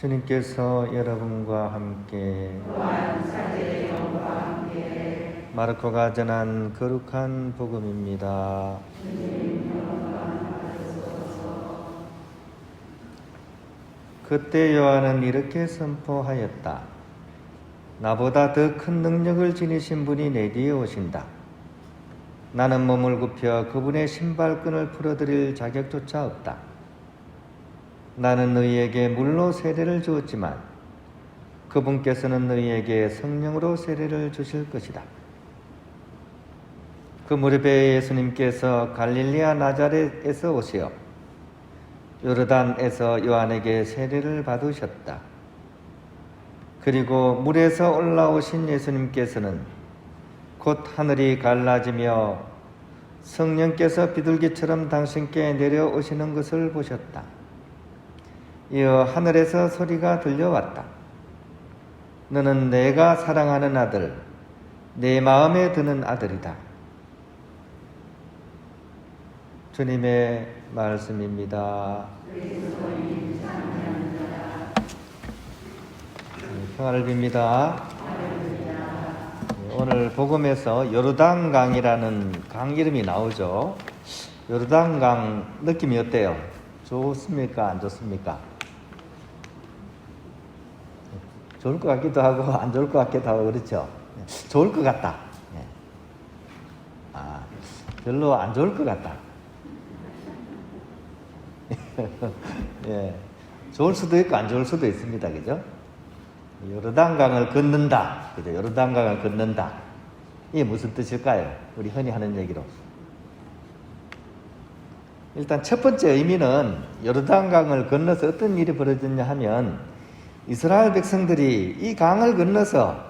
주님께서 여러분과 함께 마르코가 전한 거룩한 복음입니다. 그때 요한은 이렇게 선포하였다. 나보다 더 큰 능력을 지니신 분이 내 뒤에 오신다. 나는 몸을 굽혀 그분의 신발끈을 풀어드릴 자격조차 없다. 나는 너희에게 물로 세례를 주었지만 그분께서는 너희에게 성령으로 세례를 주실 것이다. 그 무렵에 예수님께서 갈릴리아 나자렛에서 오시어 요르단에서 요한에게 세례를 받으셨다. 그리고 물에서 올라오신 예수님께서는 곧 하늘이 갈라지며 성령께서 비둘기처럼 당신께 내려오시는 것을 보셨다. 이어 하늘에서 소리가 들려왔다. 너는 내가 사랑하는 아들, 내 마음에 드는 아들이다. 주님의 말씀입니다. 평안을 빕니다. 오늘 복음에서 요르단강이라는 강 이름이 나오죠. 요르단강 느낌이 어때요? 좋습니까? 안 좋습니까? 좋을 것 같기도 하고 안 좋을 것 같기도 하고 그렇죠. 좋을 것 같다. 별로 안 좋을 것 같다. 예, 좋을 수도 있고 안 좋을 수도 있습니다. 그죠? 요르단강을 걷는다. 그죠? 요르단강을 걷는다. 이게 무슨 뜻일까요? 우리 흔히 하는 얘기로. 일단 첫 번째 의미는 요르단강을 건너서 어떤 일이 벌어졌냐 하면 이스라엘 백성들이 이 강을 건너서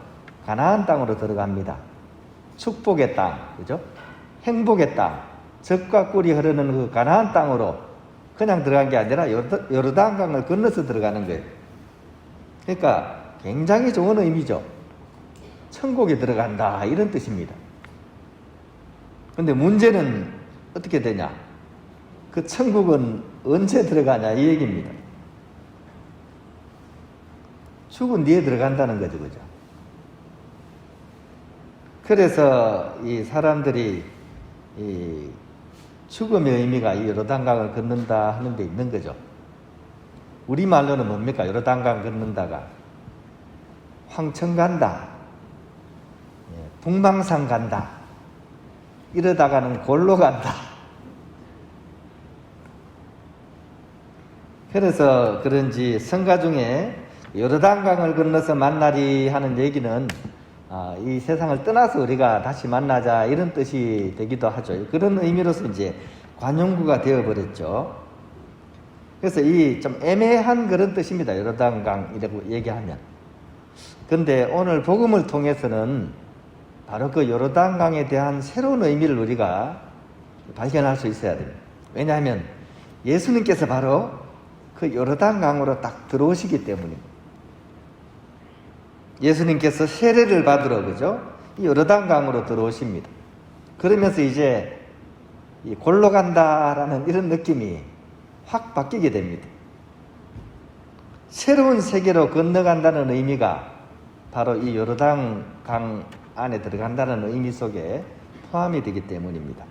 가나안 땅으로 들어갑니다. 축복의 땅, 그죠? 행복의 땅, 젖과 꿀이 흐르는 그 가나안 땅으로 그냥 들어간 게 아니라 요르단강을 건너서 들어가는 거예요. 그러니까 굉장히 좋은 의미죠. 천국에 들어간다 이런 뜻입니다. 그런데 문제는 어떻게 되냐? 그 천국은 언제 들어가냐 이 얘기입니다. 죽은 뒤에 들어간다는 거죠, 그죠? 그래서 이 사람들이 이 죽음의 의미가 이 요르단강을 걷는다 하는 데 있는 거죠. 우리말로는 뭡니까? 요르단강 걷는다가 황천 간다, 북망산 간다, 이러다가는 골로 간다. 그래서 그런지 성가 중에 요르단강을 건너서 만나리 하는 얘기는 이 세상을 떠나서 우리가 다시 만나자 이런 뜻이 되기도 하죠. 그런 의미로서 이제 관용구가 되어버렸죠. 그래서 이 좀 애매한 그런 뜻입니다. 요르단강이라고 얘기하면. 그런데 오늘 복음을 통해서는 바로 그 요르단강에 대한 새로운 의미를 우리가 발견할 수 있어야 됩니다. 왜냐하면 예수님께서 바로 그 요르단강으로 딱 들어오시기 때문입니다. 예수님께서 세례를 받으러, 그죠? 이 요르단강으로 들어오십니다. 그러면서 이제 이 골로 간다라는 이런 느낌이 확 바뀌게 됩니다. 새로운 세계로 건너간다는 의미가 바로 이 요르단강 안에 들어간다는 의미 속에 포함이 되기 때문입니다.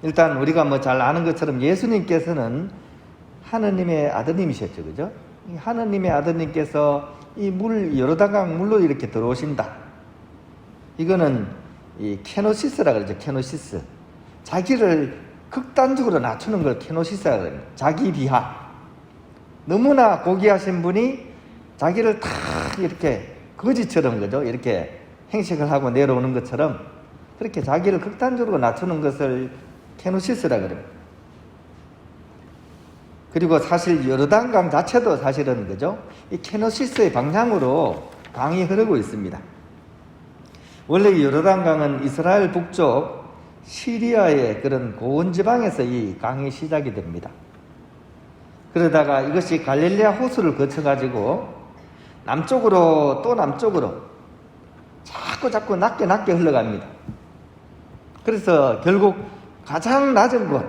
일단 우리가 뭐 잘 아는 것처럼 예수님께서는 하느님의 아드님이셨죠, 그죠? 하느님의 아드님께서 이 요르단강 물로 이렇게 들어오신다. 이거는 이 케노시스라 그러죠, 케노시스. 자기를 극단적으로 낮추는 걸 케노시스라 그래요. 자기 비하. 너무나 고귀하신 분이 자기를 탁 이렇게 거지처럼, 그죠? 이렇게 행식을 하고 내려오는 것처럼 그렇게 자기를 극단적으로 낮추는 것을 케노시스라 그래요. 그리고 사실 요르단강 자체도 사실은, 그죠? 이 케노시스의 방향으로 강이 흐르고 있습니다. 원래 이 요르단강은 이스라엘 북쪽 시리아의 그런 고원 지방에서 이 강이 시작이 됩니다. 그러다가 이것이 갈릴레아 호수를 거쳐가지고 남쪽으로 또 남쪽으로 자꾸 낮게 흘러갑니다. 그래서 결국 가장 낮은 곳,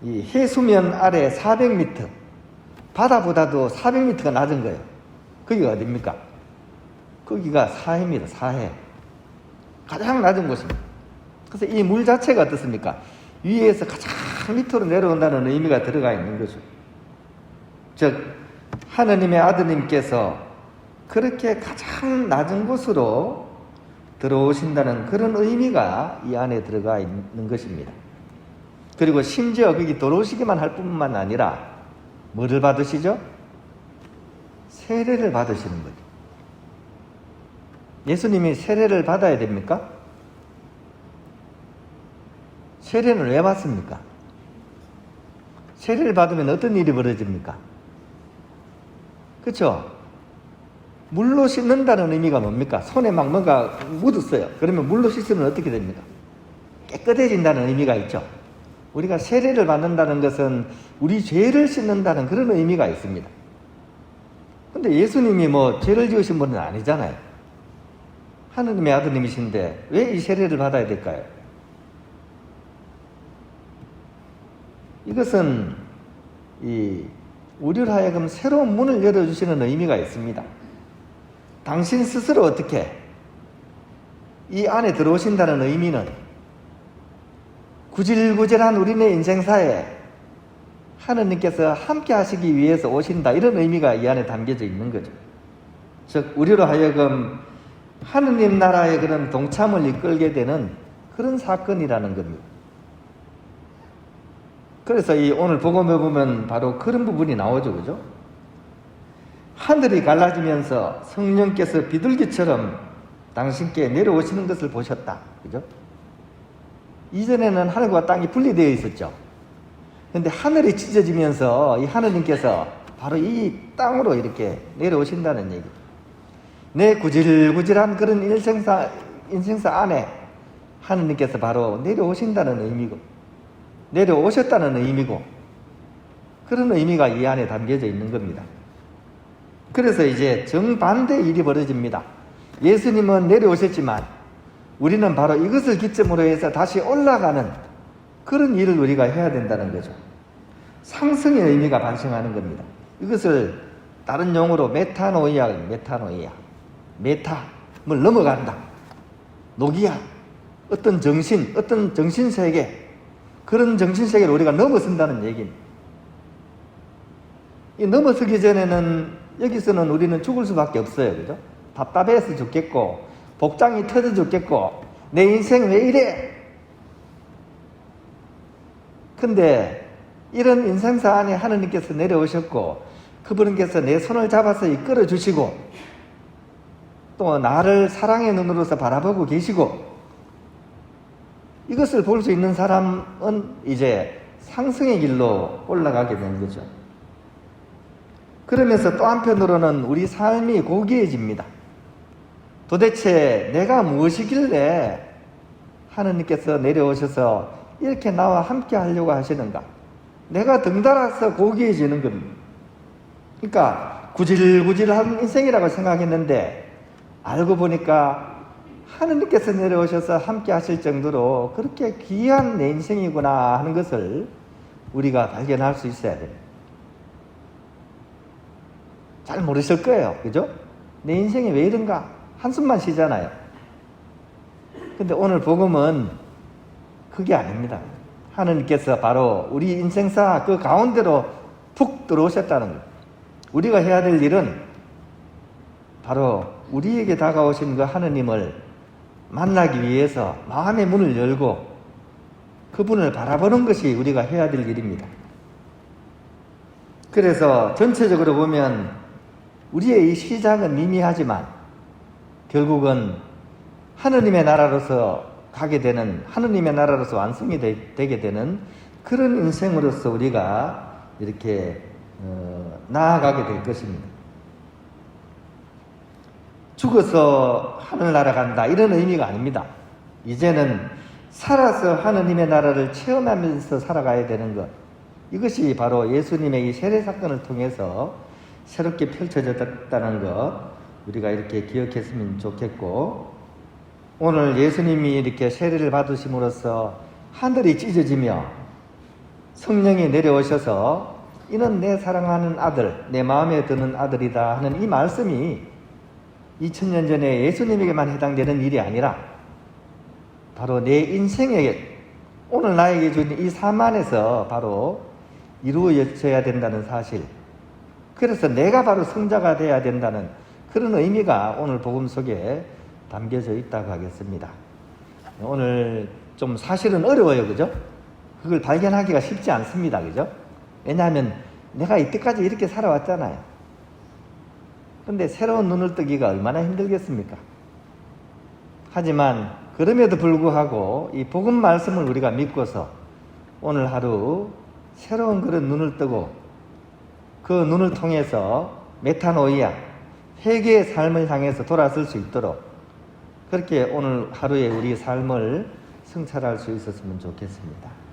이 해수면 아래 400m, 바다보다도 400m가 낮은 거예요. 거기가 어딥니까? 거기가 사해입니다. 사해. 가장 낮은 곳입니다. 그래서 이 물 자체가 어떻습니까? 위에서 가장 밑으로 내려온다는 의미가 들어가 있는 거죠. 즉 하느님의 아드님께서 그렇게 가장 낮은 곳으로 들어오신다는 그런 의미가 이 안에 들어가 있는 것입니다. 그리고 심지어 거기 들어오시기만 할 뿐만 아니라 뭐를 받으시죠? 세례를 받으시는 거죠. 예수님이 세례를 받아야 됩니까? 세례는 왜 받습니까? 세례를 받으면 어떤 일이 벌어집니까? 그렇죠? 물로 씻는다는 의미가 뭡니까? 손에 막 뭔가 묻었어요. 그러면 물로 씻으면 어떻게 됩니까? 깨끗해진다는 의미가 있죠. 우리가 세례를 받는다는 것은 우리 죄를 씻는다는 그런 의미가 있습니다. 근데 예수님이 뭐 죄를 지으신 분은 아니잖아요. 하느님의 아드님이신데 왜 이 세례를 받아야 될까요? 이것은 우리를 하여금 새로운 문을 열어주시는 의미가 있습니다. 당신 스스로 어떻게 이 안에 들어오신다는 의미는 구질구질한 우리네 인생사에 하느님께서 함께 하시기 위해서 오신다, 이런 의미가 이 안에 담겨져 있는 거죠. 즉 우리로 하여금 하느님 나라의 그런 동참을 이끌게 되는 그런 사건이라는 겁니다. 그래서 이 오늘 복음에 보면 바로 그런 부분이 나오죠. 그죠? 하늘이 갈라지면서 성령께서 비둘기처럼 당신께 내려오시는 것을 보셨다. 그죠? 이전에는 하늘과 땅이 분리되어 있었죠. 그런데 하늘이 찢어지면서 이 하느님께서 바로 이 땅으로 이렇게 내려오신다는 얘기. 내 구질구질한 그런 인생사 안에 하느님께서 바로 내려오신다는 의미고, 내려오셨다는 의미고, 그런 의미가 이 안에 담겨져 있는 겁니다. 그래서 이제 정반대 일이 벌어집니다. 예수님은 내려오셨지만 우리는 바로 이것을 기점으로 해서 다시 올라가는 그런 일을 우리가 해야 된다는 거죠. 상승의 의미가 발생하는 겁니다. 이것을 다른 용어로 메타노이아, 메타를 넘어간다. 노기야, 어떤 정신세계, 그런 정신세계를 우리가 넘어선다는 얘기입니다. 이 넘어서기 전에는 여기서는 우리는 죽을 수밖에 없어요. 그죠? 답답해서 죽겠고, 복장이 터져 죽겠고, 내 인생 왜 이래? 근데 이런 인생사 안에 하느님께서 내려오셨고, 그분께서 내 손을 잡아서 이끌어 주시고, 또 나를 사랑의 눈으로서 바라보고 계시고, 이것을 볼 수 있는 사람은 이제 상승의 길로 올라가게 되는 거죠. 그러면서 또 한편으로는 우리 삶이 고귀해집니다. 도대체 내가 무엇이길래 하느님께서 내려오셔서 이렇게 나와 함께 하려고 하시는가? 내가 덩달아서 고귀해지는 겁니다. 그러니까 구질구질한 인생이라고 생각했는데 알고 보니까 하느님께서 내려오셔서 함께 하실 정도로 그렇게 귀한 내 인생이구나 하는 것을 우리가 발견할 수 있어야 돼요. 잘 모르실 거예요. 그죠? 내 인생이 왜 이런가? 한숨만 쉬잖아요. 근데 오늘 복음은 그게 아닙니다. 하느님께서 바로 우리 인생사 그 가운데로 푹 들어오셨다는 거예요. 우리가 해야 될 일은 바로 우리에게 다가오신 그 하느님을 만나기 위해서 마음의 문을 열고 그분을 바라보는 것이 우리가 해야 될 일입니다. 그래서 전체적으로 보면 우리의 이 시작은 미미하지만 결국은 하느님의 나라로서 가게 되는, 하느님의 나라로서 완성이 되게 되는 그런 인생으로서 우리가 이렇게 나아가게 될 것입니다. 죽어서 하늘나라 간다, 이런 의미가 아닙니다. 이제는 살아서 하느님의 나라를 체험하면서 살아가야 되는 것, 이것이 바로 예수님의 이 세례 사건을 통해서 새롭게 펼쳐졌다는 것, 우리가 이렇게 기억했으면 좋겠고, 오늘 예수님이 이렇게 세례를 받으심으로써 하늘이 찢어지며 성령이 내려오셔서 이는 내 사랑하는 아들, 내 마음에 드는 아들이다 하는 이 말씀이 2000년 전에 예수님에게만 해당되는 일이 아니라 바로 내 인생에 오늘 나에게 준 이 삶 안에서 바로 이루어져야 된다는 사실, 그래서 내가 바로 성자가 되어야 된다는 그런 의미가 오늘 복음 속에 담겨져 있다고 하겠습니다. 오늘 좀 사실은 어려워요, 그죠? 그걸 발견하기가 쉽지 않습니다, 그죠? 왜냐하면 내가 이때까지 이렇게 살아왔잖아요. 근데 새로운 눈을 뜨기가 얼마나 힘들겠습니까? 하지만 그럼에도 불구하고 이 복음 말씀을 우리가 믿고서 오늘 하루 새로운 그런 눈을 뜨고 그 눈을 통해서 메타노이아, 회개의 삶을 향해서 돌아설 수 있도록 그렇게 오늘 하루에 우리 삶을 성찰할 수 있었으면 좋겠습니다.